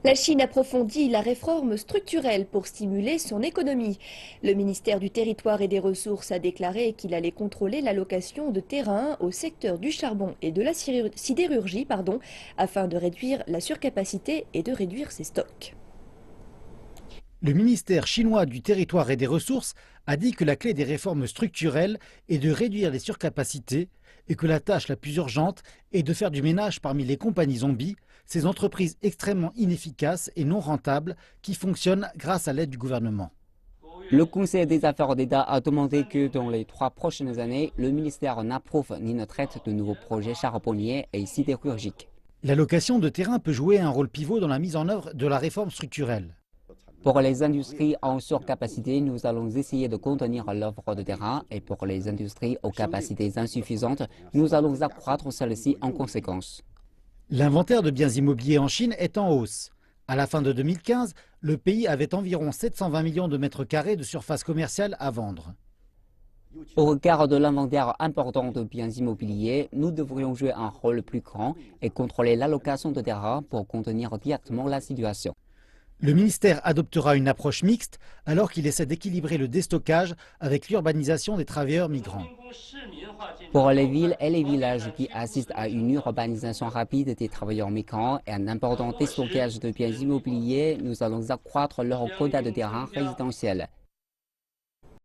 La Chine approfondit la réforme structurelle pour stimuler son économie. Le ministère du Territoire et des Ressources a déclaré qu'il allait contrôler l'allocation de terrain au secteur du charbon et de la sidérurgie, afin de réduire la surcapacité et de réduire ses stocks. Le ministère chinois du Territoire et des Ressources a dit que la clé des réformes structurelles est de réduire les surcapacités et que la tâche la plus urgente est de faire du ménage parmi les compagnies zombies, ces entreprises extrêmement inefficaces et non rentables qui fonctionnent grâce à l'aide du gouvernement. Le Conseil des affaires d'État a demandé que dans les 3 prochaines années, le ministère n'approuve ni ne traite de nouveaux projets charbonniers et sidérurgiques. L'allocation de terrain peut jouer un rôle pivot dans la mise en œuvre de la réforme structurelle. Pour les industries en surcapacité, nous allons essayer de contenir l'offre de terrain et pour les industries aux capacités insuffisantes, nous allons accroître celles-ci en conséquence. L'inventaire de biens immobiliers en Chine est en hausse. À la fin de 2015, le pays avait environ 720 millions de mètres carrés de surface commerciale à vendre. Au regard de l'inventaire important de biens immobiliers, nous devrions jouer un rôle plus grand et contrôler l'allocation de terrain pour contenir directement la situation. Le ministère adoptera une approche mixte alors qu'il essaie d'équilibrer le déstockage avec l'urbanisation des travailleurs migrants. Pour les villes et les villages qui assistent à une urbanisation rapide des travailleurs migrants et un important déstockage de biens immobiliers, nous allons accroître leur quota de terrain résidentiel.